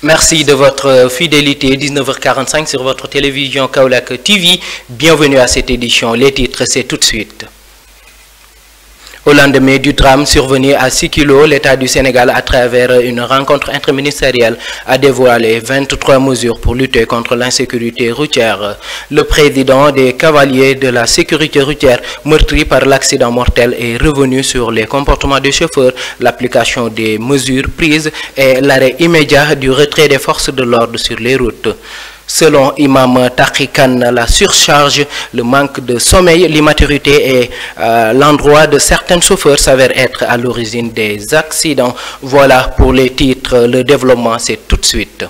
Merci de votre fidélité. 19h45 sur votre télévision Kaolack TV. Bienvenue à cette édition. Les titres, c'est tout de suite. Au lendemain du drame survenu à Sikilo, l'État du Sénégal, à travers une rencontre interministérielle, a dévoilé 23 mesures pour lutter contre l'insécurité routière. Le président des cavaliers de la sécurité routière, meurtri par l'accident mortel, est revenu sur les comportements des chauffeurs, l'application des mesures prises et l'arrêt immédiat du retrait des forces de l'ordre sur les routes. Selon Imam Takikan, la surcharge, le manque de sommeil, l'immaturité et l'endroit de certains chauffeurs s'avèrent être à l'origine des accidents. Voilà pour les titres. Le développement, c'est tout de suite.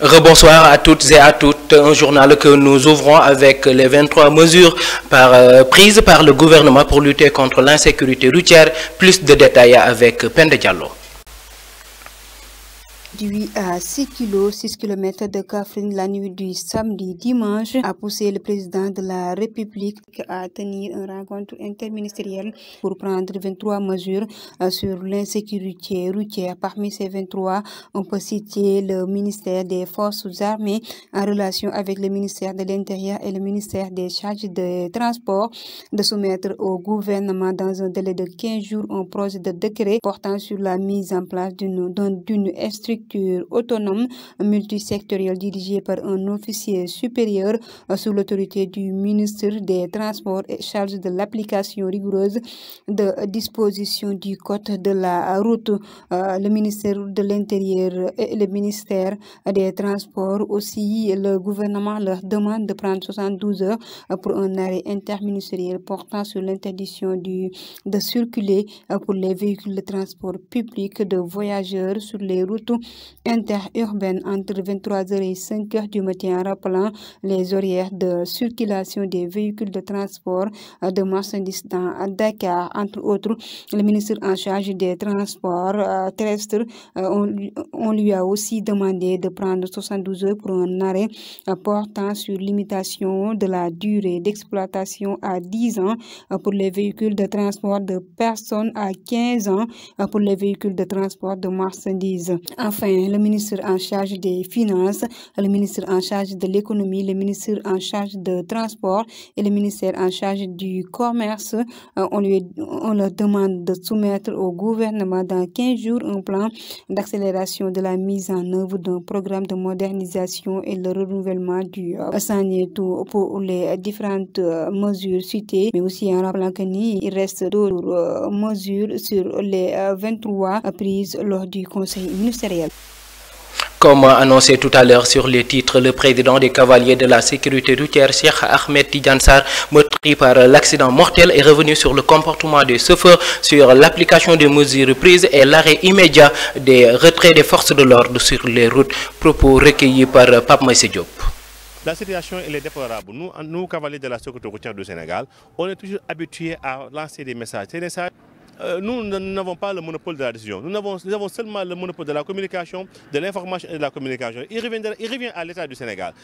Rebonsoir à toutes et à toutes. Un journal que nous ouvrons avec les 23 mesures prises par le gouvernement pour lutter contre l'insécurité routière. Plus de détails avec Pende Diallo. Du 8 à 6 kg, 6 km de Kaffrine la nuit du samedi dimanche a poussé le président de la République à tenir une rencontre interministérielle pour prendre 23 mesures sur l'insécurité routière. Parmi ces 23, on peut citer le ministère des Forces armées en relation avec le ministère de l'Intérieur et le ministère des Charges de Transport de soumettre au gouvernement dans un délai de 15 jours un projet de décret portant sur la mise en place d'une structure autonome multisectorielle dirigée par un officier supérieur sous l'autorité du ministre des Transports et chargé de l'application rigoureuse de dispositions du code de la route. Le ministère de l'Intérieur et le ministère des Transports aussi, le gouvernement leur demande de prendre 72 heures pour un arrêt interministériel portant sur l'interdiction de circuler pour les véhicules de transport public de voyageurs sur les routes interurbaines entre 23h et 5h du matin, rappelant les horaires de circulation des véhicules de transport de marchandises dans Dakar. Entre autres, le ministre en charge des transports terrestres, on lui a aussi demandé de prendre 72 heures pour un arrêt portant sur limitation de la durée d'exploitation à 10 ans pour les véhicules de transport de personnes, à 15 ans pour les véhicules de transport de marchandises. Enfin, le ministre en charge des Finances, le ministre en charge de l'économie, le ministre en charge de transport et le ministère en charge du commerce, on leur demande de soumettre au gouvernement dans 15 jours un plan d'accélération de la mise en œuvre d'un programme de modernisation et le renouvellement du Sanetou pour les différentes mesures citées, mais aussi en rappelant qu'il reste d'autres mesures sur les 23 prises lors du conseil ministériel. Comme annoncé tout à l'heure sur les titres, le président des cavaliers de la sécurité routière, Cheikh Ahmed Tidiane Sarr, meurtri par l'accident mortel, est revenu sur le comportement des chauffeurs, sur l'application des mesures prises et l'arrêt immédiat des retraits des forces de l'ordre sur les routes. Propos recueillis par Pape Maïssé Diop. La situation elle est déplorable. Nous, cavaliers de la sécurité routière du Sénégal, on est toujours habitués à lancer des messages. Ces messages, nous n'avons pas le monopole de la décision. Nous avons seulement le monopole de la communication, de l'information et de la communication. Il revient à l'État du Sénégal,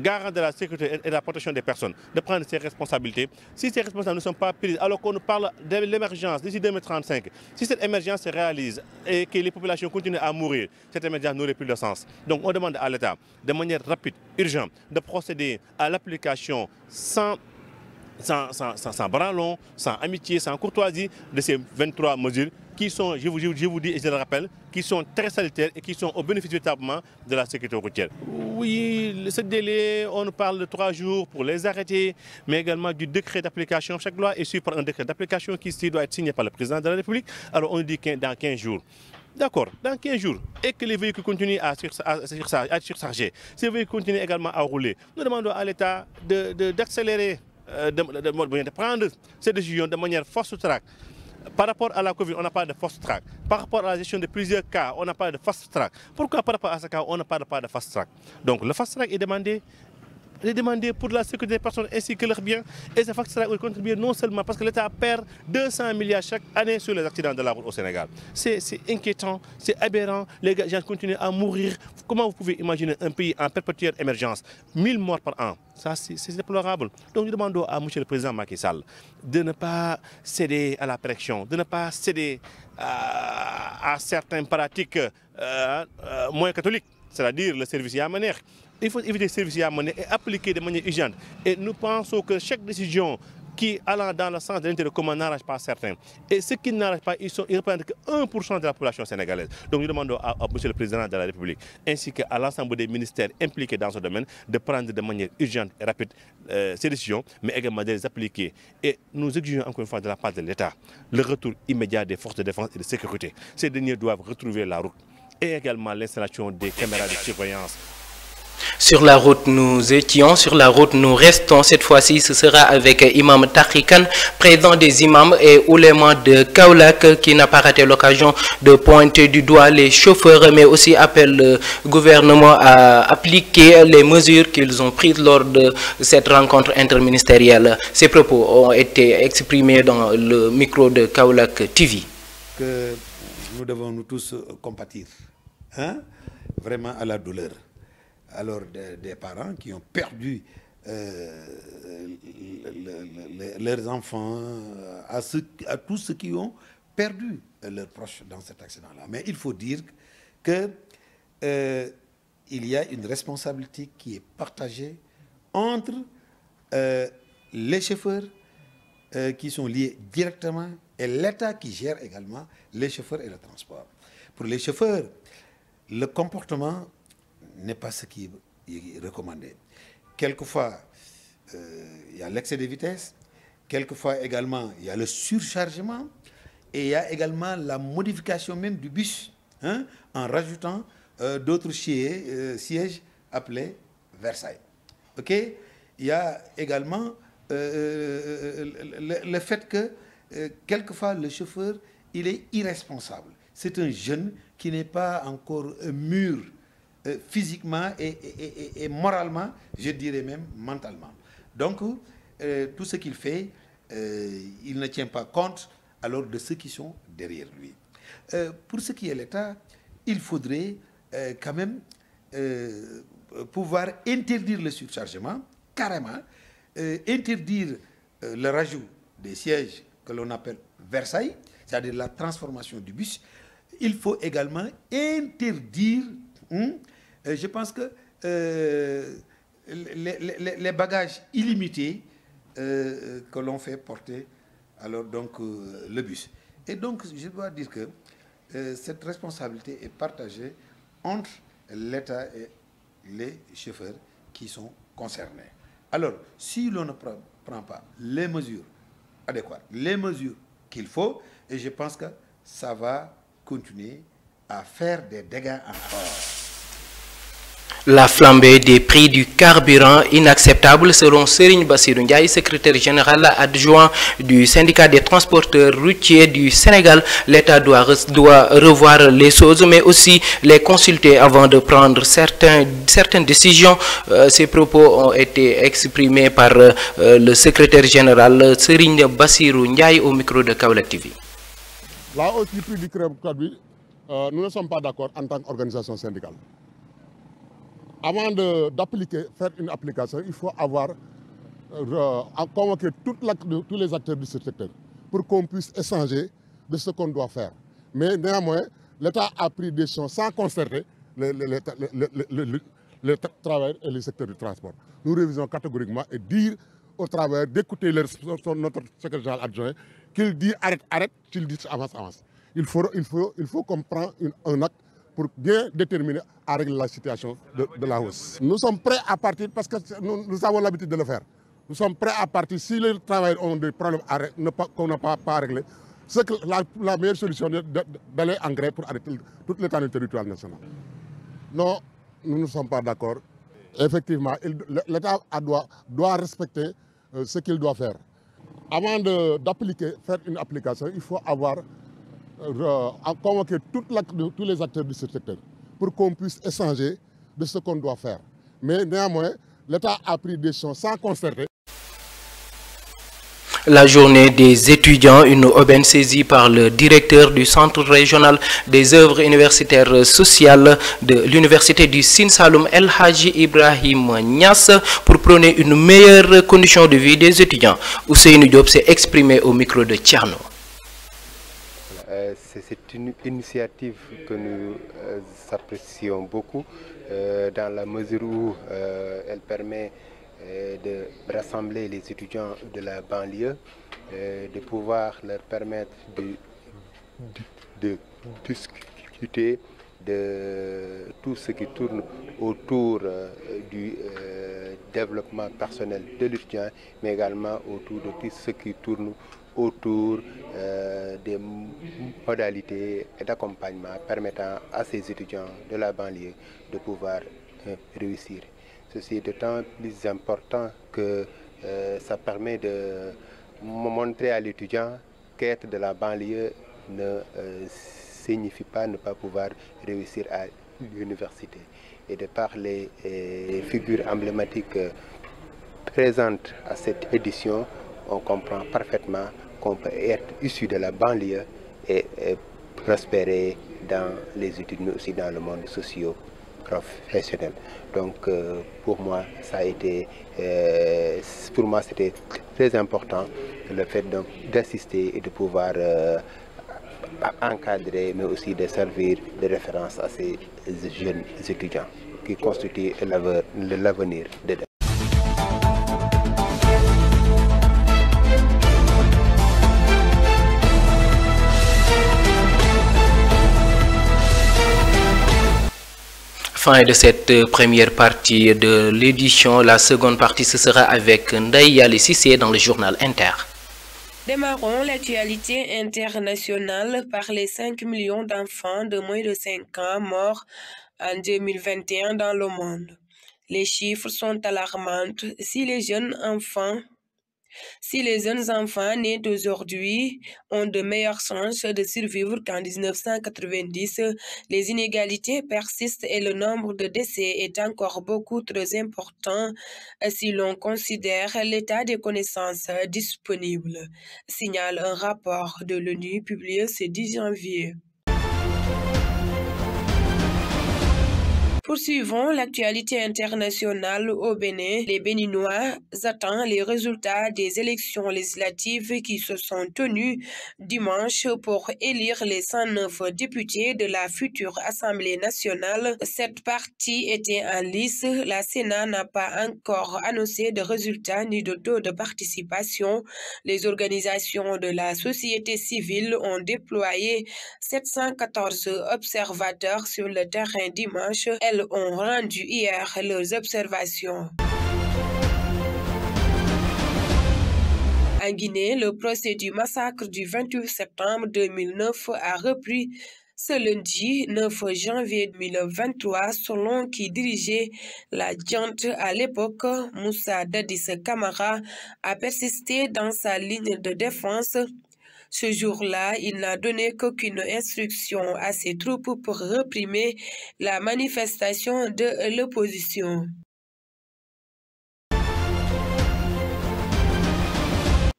garant de la sécurité et de la protection des personnes, de prendre ses responsabilités. Si ces responsabilités ne sont pas prises, alors qu'on nous parle de l'émergence d'ici 2035, si cette émergence se réalise et que les populations continuent à mourir, cette émergence n'aurait plus de sens. Donc on demande à l'État, de manière rapide, urgente, de procéder à l'application sans branlon, sans amitié, sans courtoisie de ces 23 mesures qui sont, je vous dis et je le rappelle, qui sont très salutaires et qui sont au bénéfice véritablement de la sécurité routière. Oui, ce délai, on nous parle de 3 jours pour les arrêter, mais également du décret d'application. Chaque loi est suivie par un décret d'application qui doit être signé par le président de la République. Alors on dit dans 15 jours. D'accord, dans 15 jours, et que les véhicules continuent à surcharger, ces véhicules continuent également à rouler, nous demandons à l'État d'accélérer, de prendre ces décisions de manière fast-track. Par rapport à la Covid, on n'a pas de fast-track. Par rapport à la gestion de plusieurs cas, on n'a pas de fast-track. Pourquoi par rapport à ce cas, on n'a pas de fast-track? Donc le fast-track est demandé les demander pour la sécurité des personnes ainsi que leurs biens. Et ce facteur sera contribuer non seulement parce que l'État perd 200 milliards chaque année sur les accidents de la route au Sénégal. C'est inquiétant, c'est aberrant, les gens continuent à mourir. Comment vous pouvez imaginer un pays en perpétuelle émergence, 1000 morts par an? Ça, c'est déplorable. Donc nous demandons à M. le Président Macky Sall de ne pas céder à la pression, de ne pas céder à certaines pratiques moins catholiques, c'est-à-dire le service Yamaner. Il faut éviter le service Yamaner et appliquer de manière urgente. Et nous pensons que chaque décision qui allant dans le sens de l'intérêt commun n'arrange pas certains. Et ceux qui n'arrangent pas, ils ne représentent que 1% de la population sénégalaise. Donc nous demandons à M. le Président de la République, ainsi qu'à l'ensemble des ministères impliqués dans ce domaine, de prendre de manière urgente et rapide ces décisions, mais également de les appliquer. Et nous exigeons encore une fois de la part de l'État le retour immédiat des forces de défense et de sécurité. Ces derniers doivent retrouver la route et également l'installation des caméras de surveillance. Sur la route, nous étions, sur la route, nous restons. Cette fois-ci, ce sera avec Imam Takhikan, président des imams et oulémas de Kaolack, qui n'a pas raté l'occasion de pointer du doigt les chauffeurs, mais aussi appelle le gouvernement à appliquer les mesures qu'ils ont prises lors de cette rencontre interministérielle. Ces propos ont été exprimés dans le micro de Kaolack TV. Que nous devons nous tous compatir, hein, vraiment à la douleur. Alors des parents qui ont perdu leurs enfants, à tous ceux qui ont perdu leurs proches dans cet accident-là. Mais il faut dire que il y a une responsabilité qui est partagée entre les chauffeurs qui sont liés directement et l'État qui gère également les chauffeurs et le transport. Pour les chauffeurs, le comportement n'est pas ce qui est recommandé. Quelquefois, il y a l'excès de vitesse, quelquefois également, il y a le surchargement, et il y a également la modification même du bus, hein, en rajoutant d'autres sièges appelés Versailles. Okay? Il y a également le fait que, quelquefois, le chauffeur, il est irresponsable. C'est un jeune qui n'est pas encore mûr, physiquement et moralement, je dirais même mentalement. Donc, tout ce qu'il fait, il ne tient pas compte alors de ceux qui sont derrière lui. Pour ce qui est l'État, il faudrait quand même pouvoir interdire le surchargement, carrément, interdire le rajout des sièges que l'on appelle Versailles, c'est-à-dire la transformation du bus. Il faut également interdire... je pense que les bagages illimités que l'on fait porter, alors donc le bus. Et donc je dois dire que cette responsabilité est partagée entre l'État et les chauffeurs qui sont concernés. Alors si l'on ne prend pas les mesures adéquates, les mesures qu'il faut, et je pense que ça va continuer à faire des dégâts encore. La flambée des prix du carburant inacceptable selon Serigne Bassirou Ndiaye, secrétaire général adjoint du syndicat des transporteurs routiers du Sénégal. L'État doit revoir les choses, mais aussi les consulter avant de prendre certaines décisions. Ces propos ont été exprimés par le secrétaire général Serigne Bassirou Ndiaye au micro de Kaolack TV. La hausse du prix du carburant, nous ne sommes pas d'accord en tant qu'organisation syndicale. Avant faire une application, il faut avoir convoqué tous les acteurs du secteur pour qu'on puisse échanger de ce qu'on doit faire. Mais néanmoins, l'État a pris des décisions sans concerter les travailleurs et les secteurs du transport. Nous révisons catégoriquement et dire au travailleurs d'écouter notre secrétaire général adjoint qu'il dit arrête, arrête, qu'il dit avance, avance. Il faut qu'on prenne un acte pour bien déterminer à régler la situation de la hausse. Nous sommes prêts à partir parce que nous avons l'habitude de le faire. Nous sommes prêts à partir si les travailleurs ont des problèmes qu'on n'a pas réglés. C'est que la meilleure solution est d'aller en grève pour arrêter toute l'étendue territoriale nationale. Non, nous ne sommes pas d'accord. Effectivement, l'État doit respecter ce qu'il doit faire. Avant faire une application, il faut avoir convoquer tous les acteurs du secteur pour qu'on puisse échanger de ce qu'on doit faire. Mais néanmoins, l'État a pris des décisions sans concerter. La journée des étudiants, une aubaine saisie par le directeur du Centre régional des œuvres universitaires sociales de l'Université du Sine Saloum, El Hadji Ibrahim Niass, pour prôner une meilleure condition de vie des étudiants. Ousseynou Diop s'est exprimé au micro de Tcherno. C'est une initiative que nous apprécions beaucoup dans la mesure où elle permet de rassembler les étudiants de la banlieue, de pouvoir leur permettre de discuter de tout ce qui tourne autour du développement personnel de l'étudiant, mais également autour de tout ce qui tourne autour des modalités d'accompagnement permettant à ces étudiants de la banlieue de pouvoir réussir. Ceci est d'autant plus important que ça permet de montrer à l'étudiant qu'être de la banlieue ne signifie pas ne pas pouvoir réussir à l'université. Et de par les figures emblématiques présentes à cette édition, on comprend parfaitement qu'on peut être issu de la banlieue et prospérer dans les études, mais aussi dans le monde socio-professionnel. Donc pour moi, ça a été, pour moi, c'était très important le fait d'assister et de pouvoir encadrer, mais aussi de servir de référence à ces jeunes étudiants qui constituent l'avenir de demain. Fin de cette première partie de l'édition. La seconde partie, ce sera avec Ndaye Yali Sissé dans le journal Inter. Démarrons l'actualité internationale par les 5 millions d'enfants de moins de 5 ans morts en 2021 dans le monde. Les chiffres sont alarmants. Si les jeunes enfants nés d'aujourd'hui ont de meilleures chances de survivre qu'en 1990, les inégalités persistent et le nombre de décès est encore beaucoup trop important si l'on considère l'état des connaissances disponibles, signale un rapport de l'ONU publié ce 10 janvier. Poursuivons l'actualité internationale au Bénin. Les Béninois attendent les résultats des élections législatives qui se sont tenues dimanche pour élire les 109 députés de la future Assemblée nationale. Cette partie était en lice. La Sénat n'a pas encore annoncé de résultats ni de taux de participation. Les organisations de la société civile ont déployé 714 observateurs sur le terrain dimanche. Elles ont rendu hier leurs observations. En Guinée, le procès du massacre du 28 septembre 2009 a repris ce lundi 9 janvier 2023, selon qui dirigeait la junte à l'époque, Moussa Dadis Camara, a persisté dans sa ligne de défense. Ce jour-là, il n'a donné qu'aucune instruction à ses troupes pour réprimer la manifestation de l'opposition.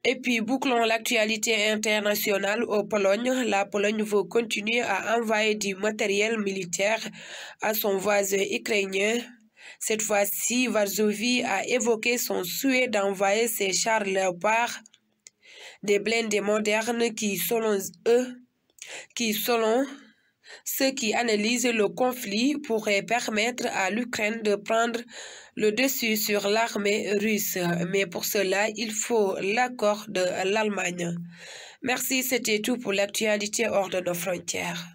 Et puis, bouclons l'actualité internationale au Pologne. La Pologne veut continuer à envoyer du matériel militaire à son voisin ukrainien. Cette fois-ci, Varsovie a évoqué son souhait d'envoyer ses chars Léopard, des blindés modernes qui, selon ceux qui analysent le conflit, pourraient permettre à l'Ukraine de prendre le dessus sur l'armée russe. Mais pour cela, il faut l'accord de l'Allemagne. Merci, c'était tout pour l'actualité hors de nos frontières.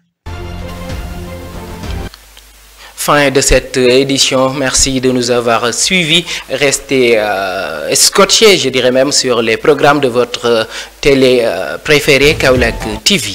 Fin de cette édition. Merci de nous avoir suivis. Restez scotchés, je dirais même, sur les programmes de votre télé préférée, Kaolack TV.